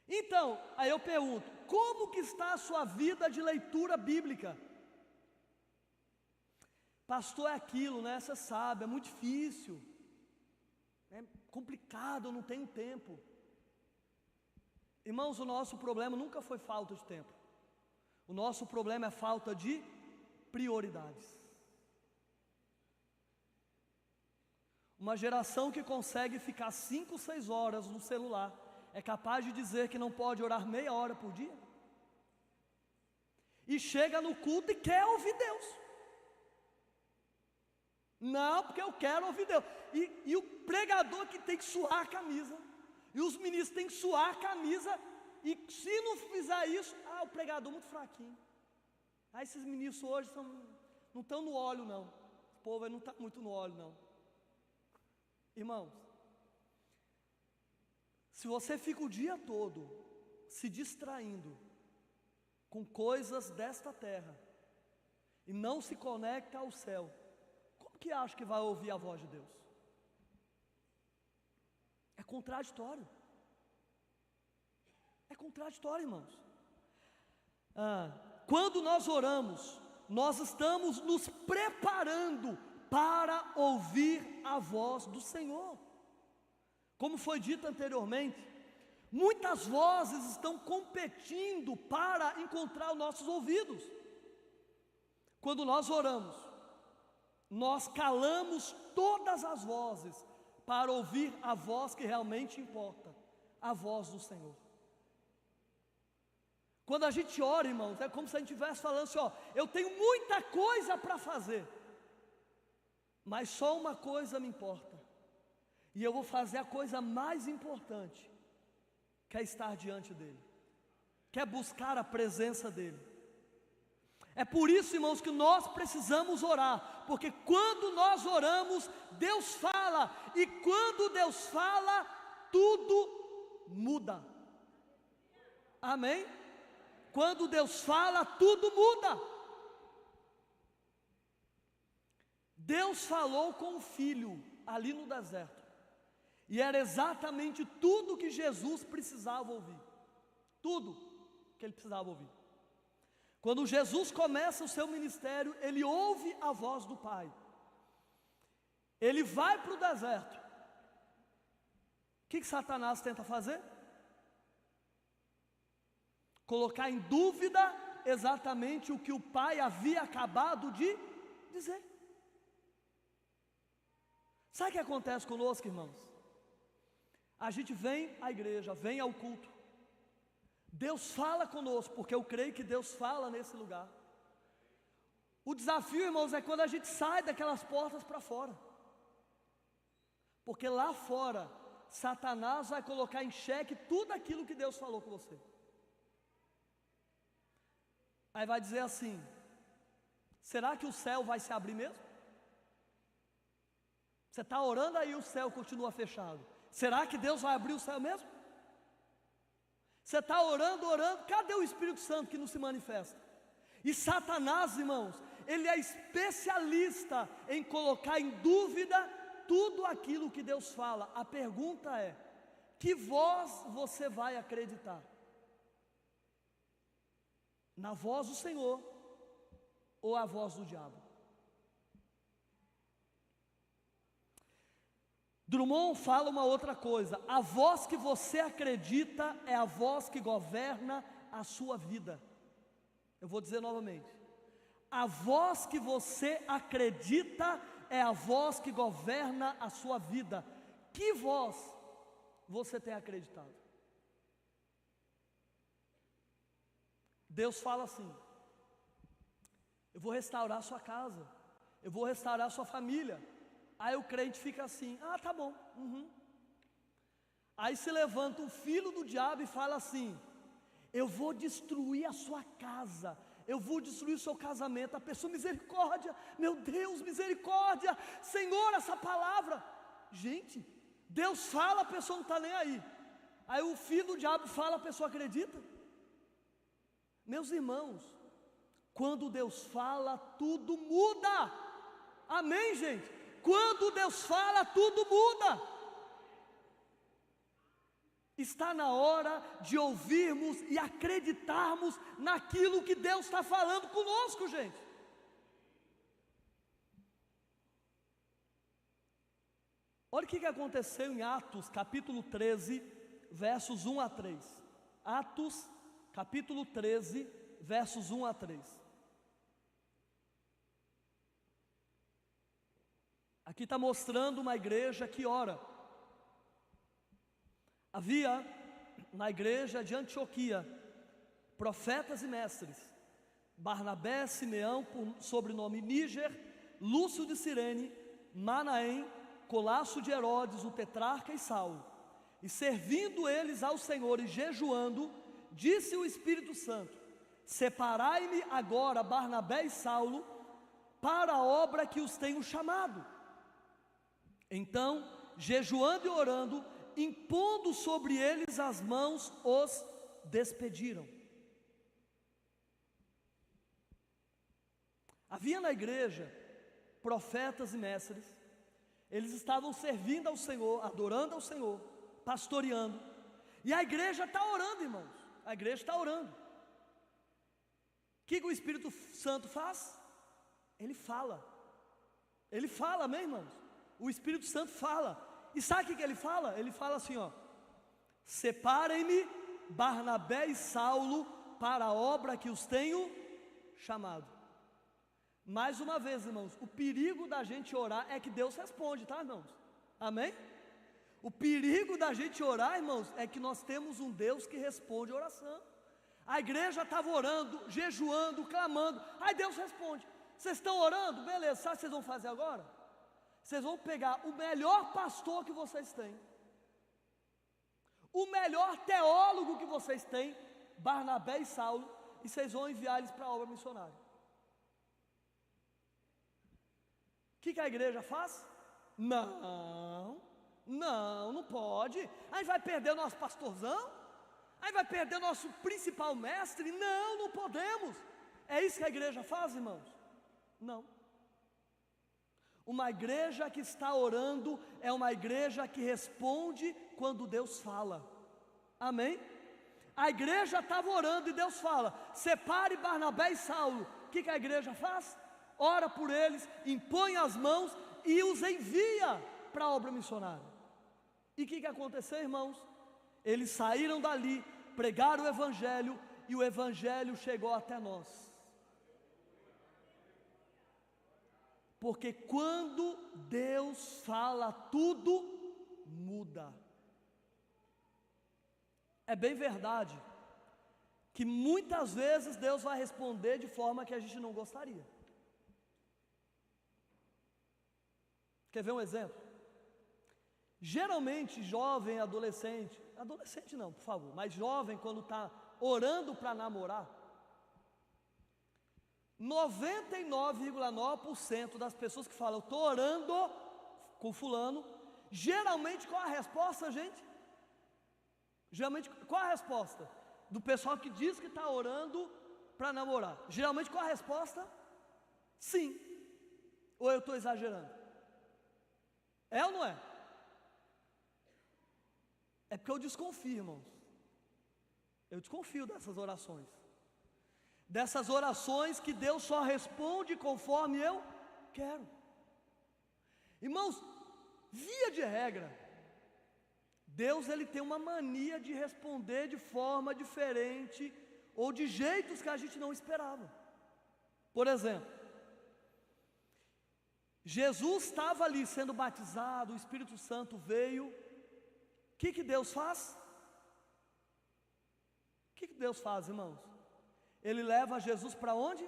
Então, aí eu pergunto, como que está a sua vida de leitura bíblica? Pastor, é aquilo, né? Você sabe, é muito difícil. É complicado, eu não tenho tempo. Irmãos, o nosso problema nunca foi falta de tempo. O nosso problema é falta de prioridades. Uma geração que consegue ficar 5, 6 horas no celular é capaz de dizer que não pode orar meia hora por dia? E chega no culto e quer ouvir Deus. Não, porque eu quero ouvir Deus. E o pregador que tem que suar a camisa. E os ministros têm que suar a camisa. E se não fizer isso, o pregador muito fraquinho. Esses ministros hoje não estão no óleo não. O povo não está muito no óleo não. Irmãos, se você fica o dia todo se distraindo com coisas desta terra e não se conecta ao céu, como que acha que vai ouvir a voz de Deus? É contraditório. É contraditório, irmãos. Quando nós oramos, nós estamos nos preparando para ouvir a voz do Senhor. Como foi dito anteriormente, muitas vozes estão competindo para encontrar os nossos ouvidos. Quando nós oramos, nós calamos todas as vozes para ouvir a voz que realmente importa, a voz do Senhor. Quando a gente ora, irmãos, é como se a gente estivesse falando assim, eu tenho muita coisa para fazer, mas só uma coisa me importa, e eu vou fazer a coisa mais importante, que é estar diante dEle, que é buscar a presença dEle. É por isso, irmãos, que nós precisamos orar, porque quando nós oramos, Deus fala, e quando Deus fala, tudo muda. Amém? Quando Deus fala, tudo muda. Deus falou com o filho ali no deserto, e era exatamente tudo que Jesus precisava ouvir. Tudo que ele precisava ouvir. Quando Jesus começa o seu ministério, ele ouve a voz do Pai. Ele vai para o deserto. O que Satanás tenta fazer? Colocar em dúvida exatamente o que o Pai havia acabado de dizer. Sabe o que acontece conosco, irmãos? A gente vem à igreja, vem ao culto. Deus fala conosco, porque eu creio que Deus fala nesse lugar. O desafio, irmãos, é quando a gente sai daquelas portas para fora. Porque lá fora, Satanás vai colocar em xeque tudo aquilo que Deus falou com você. Aí vai dizer assim: será que o céu vai se abrir mesmo? Você está orando aí e o céu continua fechado. Será que Deus vai abrir o céu mesmo? Você está orando, cadê o Espírito Santo que não se manifesta? E Satanás, irmãos, ele é especialista em colocar em dúvida tudo aquilo que Deus fala. A pergunta é: que voz você vai acreditar? Na voz do Senhor ou a voz do diabo? Drummond fala uma outra coisa: a voz que você acredita é a voz que governa a sua vida. Eu vou dizer novamente: a voz que você acredita é a voz que governa a sua vida. Que voz você tem acreditado? Deus fala assim: eu vou restaurar a sua casa, eu vou restaurar a sua família. Aí o crente fica assim: tá bom. Aí se levanta o filho do diabo e fala assim: eu vou destruir a sua casa, eu vou destruir o seu casamento. A pessoa, misericórdia, meu Deus, misericórdia, Senhor, essa palavra. Gente, Deus fala, a pessoa não está nem aí. Aí o filho do diabo fala, a pessoa acredita. Meus irmãos, quando Deus fala, tudo muda. Amém, gente? Quando Deus fala, tudo muda. Está na hora de ouvirmos e acreditarmos naquilo que Deus está falando conosco, gente. Olha o que aconteceu em Atos, capítulo 13, versos 1 a 3. Atos, capítulo 13, versos 1 a 3. Aqui está mostrando uma igreja que ora. Havia na igreja de Antioquia profetas e mestres: Barnabé, Simeão, por sobrenome Níger, Lúcio de Cirene, Manaém, Colasso de Herodes, o tetrarca, e Saulo. E servindo eles ao Senhor e jejuando, disse o Espírito Santo: separai-me agora Barnabé e Saulo para a obra que os tenho chamado. Então, jejuando e orando, impondo sobre eles as mãos, os despediram. Havia na igreja profetas e mestres. Eles estavam servindo ao Senhor, adorando ao Senhor, pastoreando. E a igreja está orando, irmãos. A igreja está orando. O que o Espírito Santo faz? Ele fala. Ele fala, amém, irmãos? O Espírito Santo fala. E sabe o que ele fala? Ele fala assim, ó: separem-me Barnabé e Saulo para a obra que os tenho chamado. Mais uma vez, irmãos, o perigo da gente orar é que Deus responde, tá, irmãos? Amém? O perigo da gente orar, irmãos, é que nós temos um Deus que responde a oração. A igreja estava orando, jejuando, clamando, aí Deus responde. Vocês estão orando? Beleza, sabe o que vocês vão fazer agora? Vocês vão pegar o melhor pastor que vocês têm, o melhor teólogo que vocês têm, Barnabé e Saulo, e vocês vão enviar eles para a obra missionária. O que a igreja faz? Não pode. Aí vai perder o nosso pastorzão? Aí vai perder o nosso principal mestre? Não podemos. É isso que a igreja faz, irmãos? Não. Uma igreja que está orando é uma igreja que responde quando Deus fala. Amém? A igreja estava orando e Deus fala: separe Barnabé e Saulo. O que a igreja faz? Ora por eles, impõe as mãos e os envia para a obra missionária. E o que aconteceu, irmãos? Eles saíram dali, pregaram o evangelho, e o evangelho chegou até nós. Porque quando Deus fala, tudo muda. É bem verdade que muitas vezes Deus vai responder de forma que a gente não gostaria. Quer ver um exemplo? Geralmente jovem, adolescente não, por favor, mas jovem, quando está orando para namorar, 99,9% das pessoas que falam: estou orando com fulano, geralmente qual a resposta, gente? Geralmente qual a resposta? Do pessoal que diz que está orando para namorar, geralmente qual a resposta? Sim. Ou eu estou exagerando? É ou não é? É porque eu desconfio, irmãos. Eu desconfio dessas orações. Dessas orações que Deus só responde conforme eu quero. Irmãos, via de regra, Deus ele tem uma mania de responder de forma diferente ou de jeitos que a gente não esperava. Por exemplo, Jesus estava ali sendo batizado, o Espírito Santo veio. O que Deus faz? O que Deus faz, irmãos? Ele leva Jesus para onde?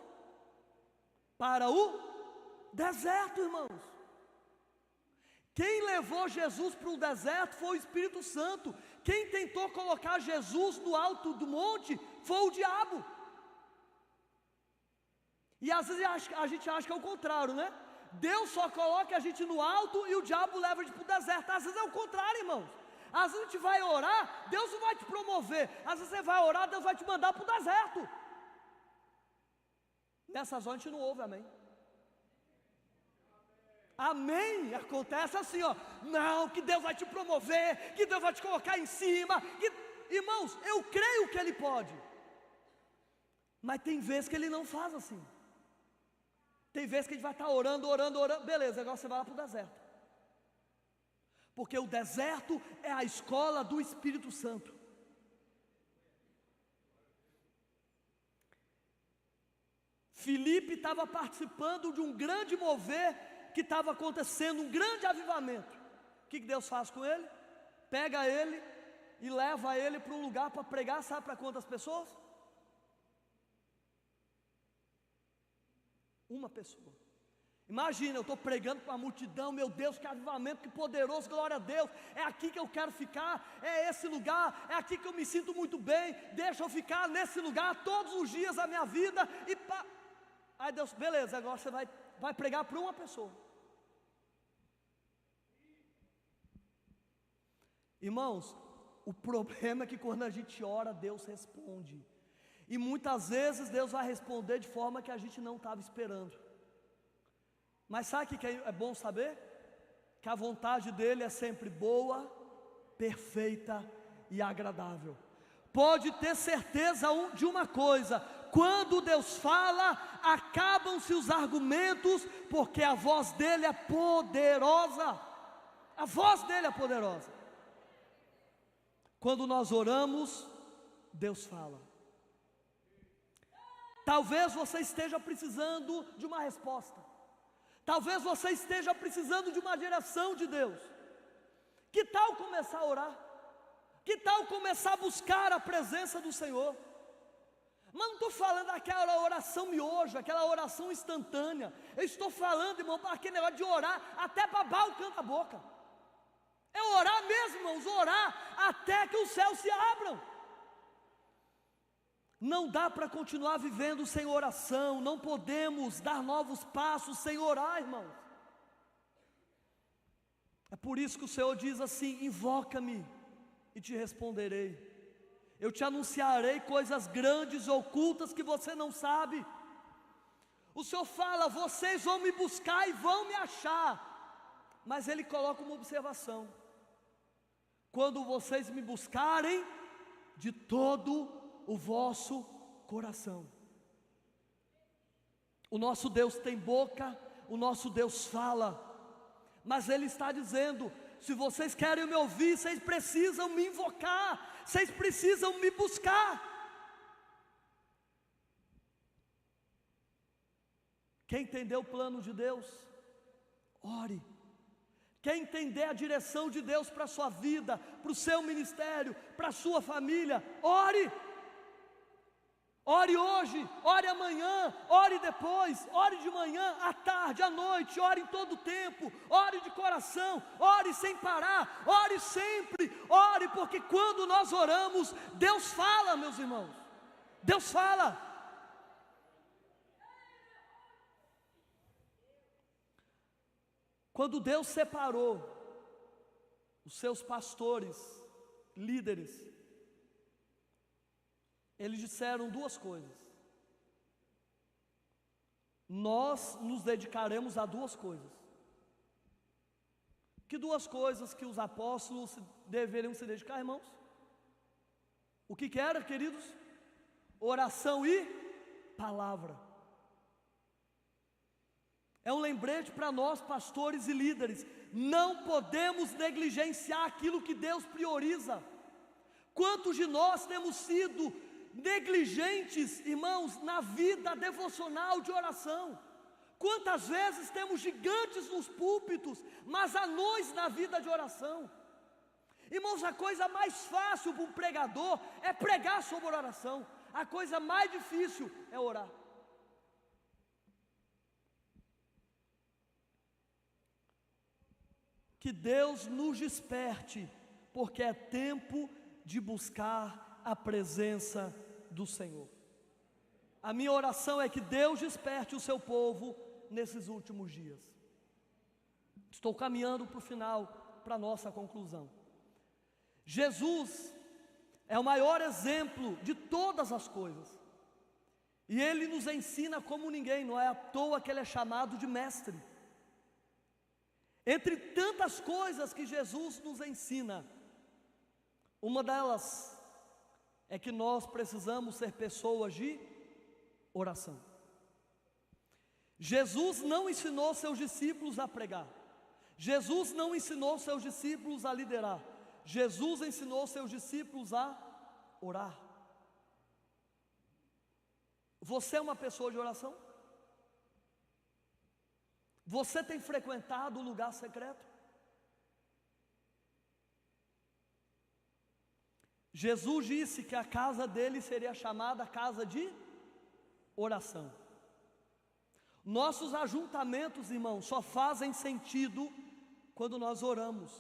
Para o deserto, irmãos. Quem levou Jesus para o deserto foi o Espírito Santo. Quem tentou colocar Jesus no alto do monte foi o diabo. E às vezes a gente acha que é o contrário, né? Deus só coloca a gente no alto e o diabo leva a gente para o deserto. Às vezes é o contrário, irmãos. Às vezes a gente vai orar, Deus não vai te promover. Às vezes você vai orar, Deus vai te mandar para o deserto. Nessas horas a gente não ouve amém. Amém, acontece assim, ó. Não, que Deus vai te promover, que Deus vai te colocar em cima. Irmãos, eu creio que Ele pode. Mas tem vezes que Ele não faz assim. Tem vezes que a gente vai estar orando, beleza, agora você vai lá para o deserto. Porque o deserto é a escola do Espírito Santo. Filipe estava participando de um grande mover que estava acontecendo, um grande avivamento. O que Deus faz com ele? Pega ele e leva ele para um lugar para pregar, sabe para quantas pessoas? Uma pessoa. Imagina, eu estou pregando para a multidão, meu Deus, que avivamento, que poderoso, glória a Deus, é aqui que eu quero ficar, é esse lugar, é aqui que eu me sinto muito bem, deixa eu ficar nesse lugar todos os dias da minha vida, aí Deus, beleza, agora você vai pregar para uma pessoa. Irmãos, o problema é que quando a gente ora, Deus responde, e muitas vezes Deus vai responder de forma que a gente não estava esperando. Mas sabe o que é bom saber? Que a vontade dele é sempre boa, perfeita e agradável. Pode ter certeza de uma coisa: quando Deus fala, acabam-se os argumentos, porque a voz dele é poderosa. A voz dele é poderosa. Quando nós oramos, Deus fala. Talvez você esteja precisando de uma resposta. Talvez você esteja precisando de uma direção de Deus. Que tal começar a orar? Que tal começar a buscar a presença do Senhor? Mas não estou falando daquela oração miojo, aquela oração instantânea. Eu estou falando, irmão, para aquele negócio de orar até babar o canto da boca. É orar mesmo, irmãos, orar até que os céus se abram. Não dá para continuar vivendo sem oração, não podemos dar novos passos sem orar, irmãos. É por isso que o Senhor diz assim: invoca-me e te responderei. Eu te anunciarei coisas grandes e ocultas que você não sabe. O Senhor fala: vocês vão me buscar e vão me achar. Mas Ele coloca uma observação: quando vocês me buscarem de todo o vosso coração. O nosso Deus tem boca, o nosso Deus fala, mas Ele está dizendo: se vocês querem me ouvir, vocês precisam me invocar, vocês precisam me buscar. Quem entendeu o plano de Deus, ore. Quer entender a direção de Deus para a sua vida, para o seu ministério, para a sua família, ore. Ore hoje, ore amanhã, ore depois, ore de manhã, à tarde, à noite, ore em todo o tempo, ore de coração, ore sem parar, ore sempre, ore, porque quando nós oramos, Deus fala, meus irmãos, Deus fala. Quando Deus separou os seus pastores, líderes, eles disseram duas coisas: nós nos dedicaremos a duas coisas. Que duas coisas que os apóstolos deveriam se dedicar, irmãos? O que era, queridos? Oração e palavra. É um lembrete para nós, pastores e líderes: não podemos negligenciar aquilo que Deus prioriza. Quantos de nós temos sido negligentes, irmãos, na vida devocional de oração? Quantas vezes temos gigantes nos púlpitos, mas anões na vida de oração? Irmãos, a coisa mais fácil para um pregador é pregar sobre oração. A coisa mais difícil é orar. que Deus nos desperte, porque é tempo de buscar a presença do Senhor. A minha oração é que Deus desperte o seu povo nesses últimos dias. Estou caminhando para o final, para a nossa conclusão. Jesus é o maior exemplo de todas as coisas, e Ele nos ensina como ninguém, não é à toa que Ele é chamado de mestre. Entre tantas coisas que Jesus nos ensina, uma delas é que nós precisamos ser pessoas de oração. Jesus não ensinou seus discípulos a pregar, Jesus não ensinou seus discípulos a liderar, Jesus ensinou seus discípulos a orar. Você é uma pessoa de oração? Você tem frequentado o lugar secreto? Jesus disse que a casa dele seria chamada casa de oração. Nossos ajuntamentos, irmãos, só fazem sentido quando nós oramos.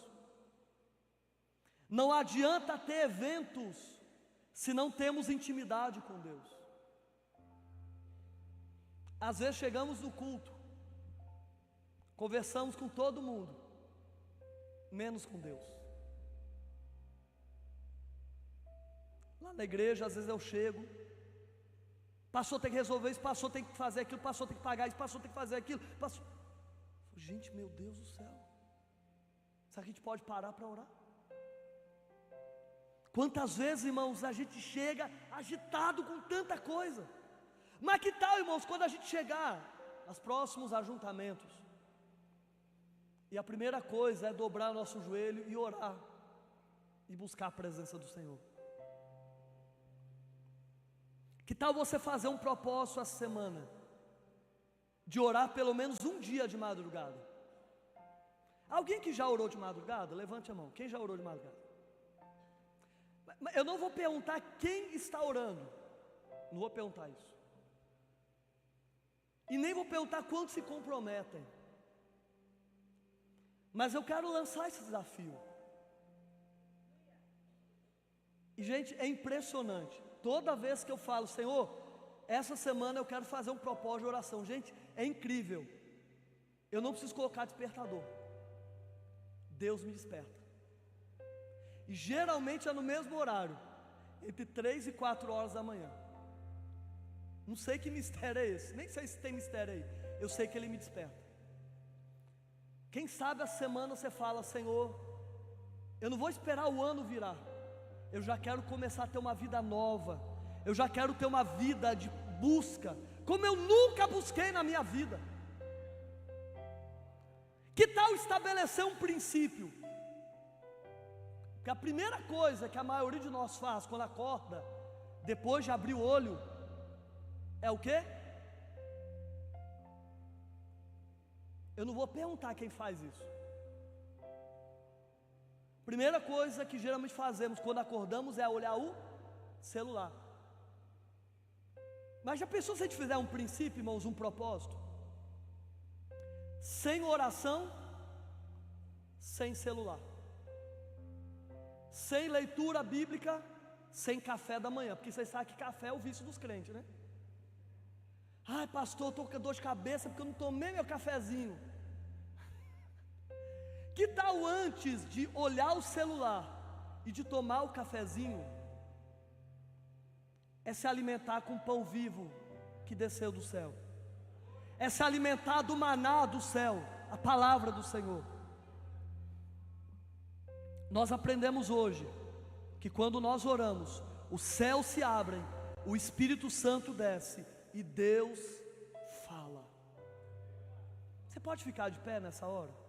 Não adianta ter eventos se não temos intimidade com Deus. Às vezes chegamos no culto, conversamos com todo mundo, menos com Deus. Lá na igreja, às vezes eu chego, pastor tem que resolver isso, pastor tem que fazer aquilo, pastor tem que pagar isso, pastor tem que fazer aquilo, pastor... Gente, meu Deus do céu, será que a gente pode parar para orar? Quantas vezes, irmãos, a gente chega agitado com tanta coisa. Mas que tal, irmãos, quando a gente chegar aos próximos ajuntamentos, e a primeira coisa é dobrar nosso joelho e orar, e buscar a presença do Senhor. Que tal você fazer um propósito essa semana, de orar pelo menos um dia de madrugada? Alguém que já orou de madrugada? Levante a mão, quem já orou de madrugada? Eu não vou perguntar quem está orando, não vou perguntar isso. E nem vou perguntar quantos se comprometem. Mas eu quero lançar esse desafio. E gente, é impressionante. Toda vez que eu falo, Senhor, essa semana eu quero fazer um propósito de oração. Gente, é incrível. Eu não preciso colocar despertador. Deus me desperta. E geralmente é no mesmo horário, entre 3 e 4 horas da manhã. Não sei que mistério é esse, nem sei se tem mistério aí. Eu sei que Ele me desperta. Quem sabe a semana você fala, Senhor, eu não vou esperar o ano virar, eu já quero começar a ter uma vida nova, eu já quero ter uma vida de busca, como eu nunca busquei na minha vida. Que tal estabelecer um princípio? Porque a primeira coisa que a maioria de nós faz quando acorda, depois de abrir o olho, é o quê? Eu não vou perguntar quem faz isso. Primeira coisa que geralmente fazemos quando acordamos é olhar o celular. Mas já pensou se a gente fizer um princípio, irmãos, um propósito? Sem oração, sem celular. Sem leitura bíblica, sem café da manhã. Porque vocês sabem que café é o vício dos crentes, né? Ai, pastor, estou com dor de cabeça porque eu não tomei meu cafezinho. Que tal antes de olhar o celular e de tomar o cafezinho, é se alimentar com pão vivo que desceu do céu, é se alimentar do maná do céu, a palavra do Senhor. Nós aprendemos hoje que quando nós oramos, os céus se abrem, o Espírito Santo desce e Deus fala. Você pode ficar de pé nessa hora?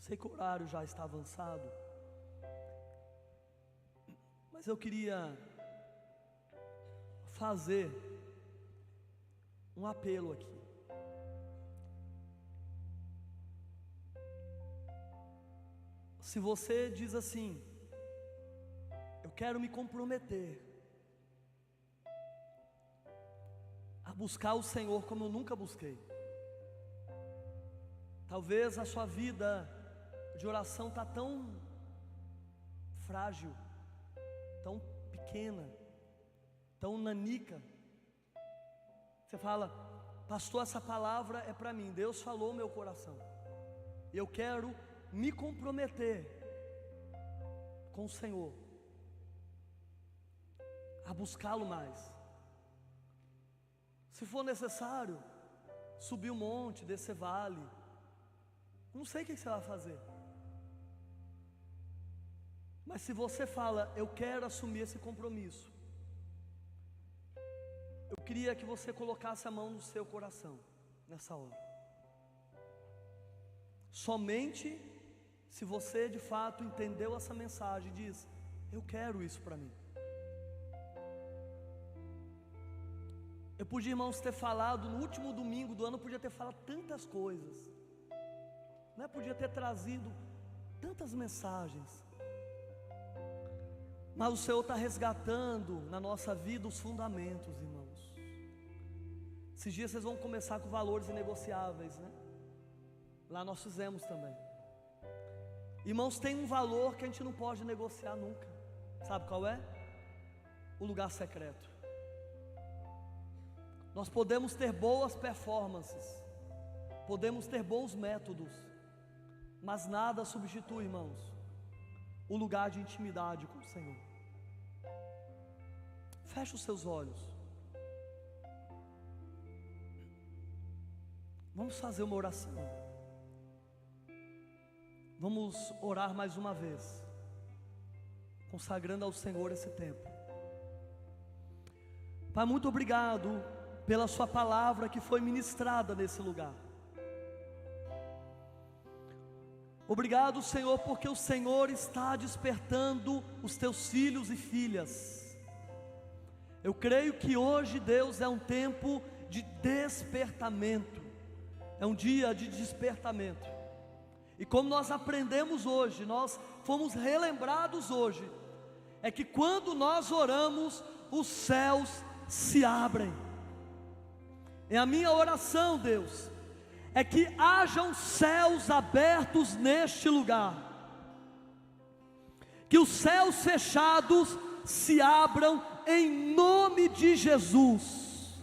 Sei que o horário já está avançado, mas eu queria fazer um apelo aqui. Se você diz assim: eu quero me comprometer a buscar o Senhor como eu nunca busquei. Talvez a sua vida de oração está tão frágil, tão pequena, tão nanica. Você fala: pastor, essa palavra é para mim, Deus falou meu coração, eu quero me comprometer com o Senhor a buscá-lo mais. Se for necessário subir um monte, descer vale, não sei o que você vai fazer, mas se você fala: eu quero assumir esse compromisso, eu queria que você colocasse a mão no seu coração nessa hora. Somente se você de fato entendeu essa mensagem e diz: eu quero isso para mim. Eu podia, irmãos, ter falado no último domingo do ano, eu podia ter falado tantas coisas, né? Podia ter trazido tantas mensagens, mas o Senhor está resgatando na nossa vida os fundamentos, irmãos. Esses dias vocês vão começar com valores inegociáveis, né? Lá nós fizemos também. Irmãos, tem um valor que a gente não pode negociar nunca. Sabe qual é? O lugar secreto. Nós podemos ter boas performances, podemos ter bons métodos, mas nada substitui, irmãos, o lugar de intimidade com o Senhor. Feche os seus olhos. Vamos fazer uma oração. Vamos orar mais uma vez, consagrando ao Senhor esse tempo. Pai, muito obrigado pela sua palavra que foi ministrada nesse lugar. Obrigado, Senhor, porque o Senhor está despertando os teus filhos e filhas. Eu creio que hoje, Deus, é um tempo de despertamento, é um dia de despertamento. E como nós aprendemos hoje, nós fomos relembrados hoje, é que quando nós oramos, os céus se abrem. E a minha oração, Deus, é que hajam céus abertos neste lugar, que os céus fechados se abram em nome de Jesus,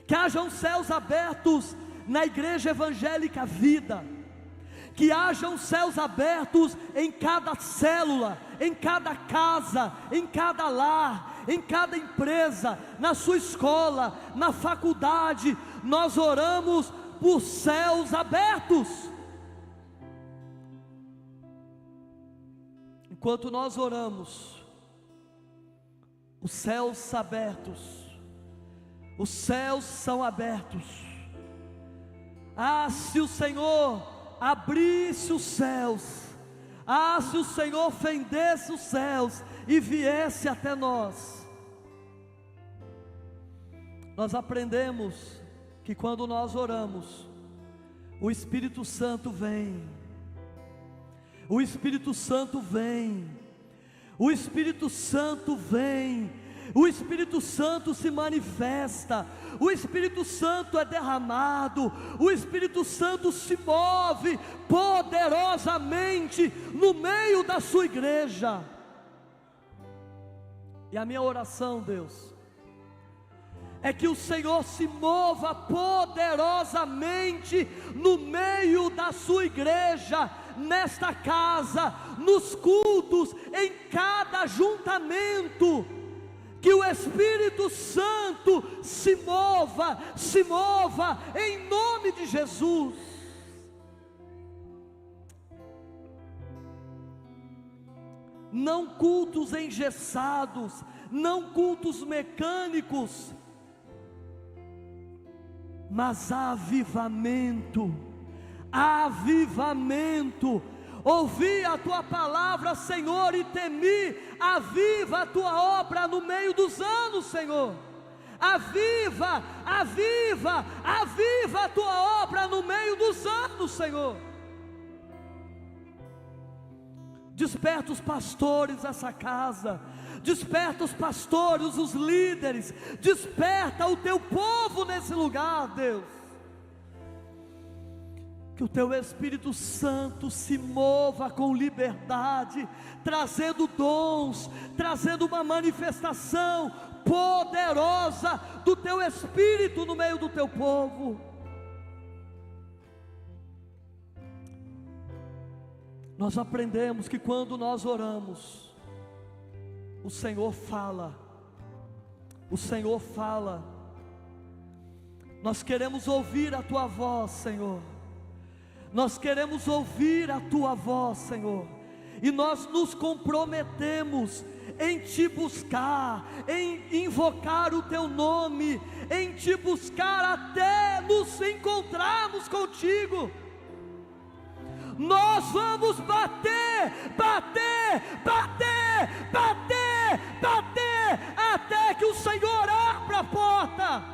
que hajam céus abertos na Igreja Evangélica Vida, que hajam céus abertos em cada célula, em cada casa, em cada lar, em cada empresa, na sua escola, na faculdade. Nós oramos por céus abertos. Enquanto nós oramos, os céus abertos, os céus são abertos. Ah, se o Senhor abrisse os céus, ah, se o Senhor fendesse os céus e viesse até nós. Nós aprendemos que quando nós oramos, o Espírito Santo vem, o Espírito Santo vem, o Espírito Santo vem, o Espírito Santo se manifesta, o Espírito Santo é derramado, o Espírito Santo se move poderosamente no meio da sua igreja. E a minha oração, Deus, é que o Senhor se mova poderosamente no meio da sua igreja, nesta casa, nos cultos, em cada ajuntamento. Que o Espírito Santo se mova em nome de Jesus. Não cultos engessados, não cultos mecânicos, mas avivamento, avivamento. ouvi a tua palavra, Senhor, e temi. Aviva a tua obra no meio dos anos, Senhor. Aviva, aviva, aviva a tua obra no meio dos anos, Senhor. Desperta os pastores dessa casa, desperta os pastores, os líderes, desperta o teu povo nesse lugar, Deus. Que o teu Espírito Santo se mova com liberdade, trazendo dons, trazendo uma manifestação poderosa do teu Espírito no meio do teu povo. Nós aprendemos que quando nós oramos, o Senhor fala. O Senhor fala. Nós queremos ouvir a tua voz, Senhor. Nós queremos ouvir a tua voz, Senhor. E nós nos comprometemos em te buscar, em invocar o teu nome, em te buscar até nos encontrarmos contigo. Nós vamos bater, bater, bater, bater, bater, até que o Senhor abra a porta.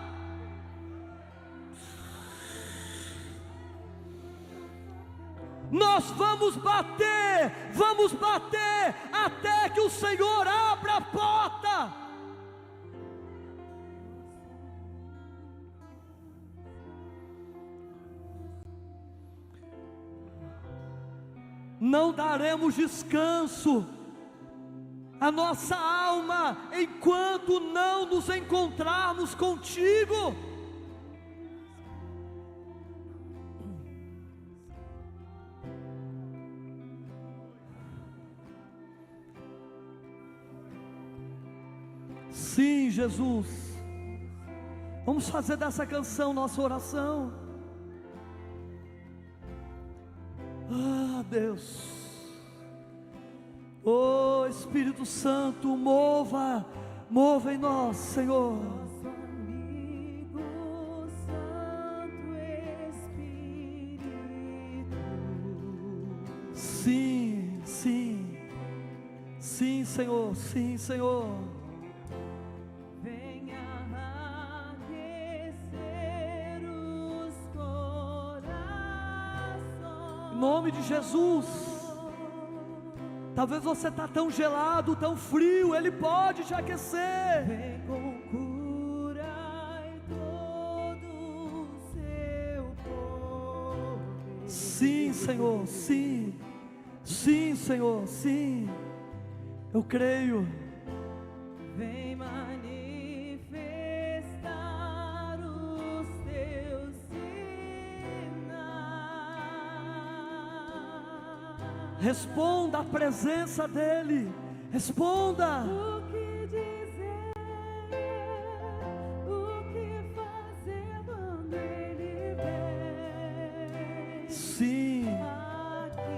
Nós vamos bater até que o Senhor abra a porta. Não daremos descanso à nossa alma enquanto não nos encontrarmos contigo. Sim, Jesus. Vamos fazer dessa canção nossa oração. Ah, Deus. Oh, Espírito Santo, mova em nós, Senhor.
Nosso amigo Santo Espírito.
Sim, sim. Sim, Senhor, sim, Senhor. Em nome de Jesus. Talvez você está tão gelado, tão frio, Ele pode te aquecer.
Vem com cura em todo o seu poder.
Sim, Senhor, sim. Sim, Senhor, sim. Eu creio.
Vem manifestar os teus sinais.
Responda à presença dEle. Responda.
O que dizer, o que fazer quando Ele vem
Sim,
aqui.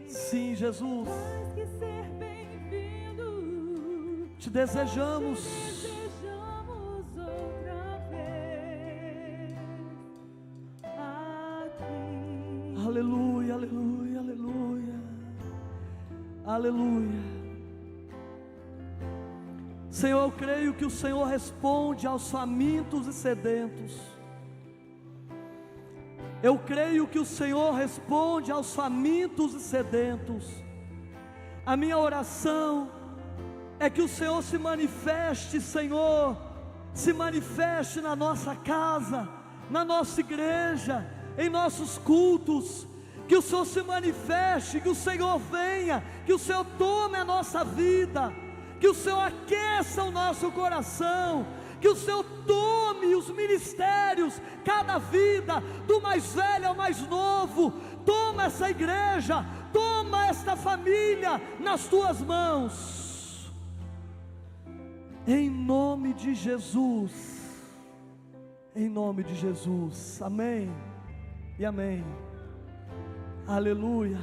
sim, Jesus.
Mais que ser bem-vindo,
Te desejamos.
desejamos outra vez aqui.
Aleluia, aleluia, aleluia. Aleluia. Senhor, eu creio que o Senhor responde aos famintos e sedentos. Eu creio que o Senhor responde aos famintos e sedentos. A minha oração é que o Senhor se manifeste, Senhor, se manifeste na nossa casa, na nossa igreja, em nossos cultos. Que o Senhor se manifeste, que o Senhor venha, que o Senhor tome a nossa vida, que o Senhor aqueça o nosso coração, que o Senhor tome os ministérios, cada vida, do mais velho ao mais novo. Toma essa igreja, toma esta família nas tuas mãos, em nome de Jesus, em nome de Jesus, amém e amém. Aleluia.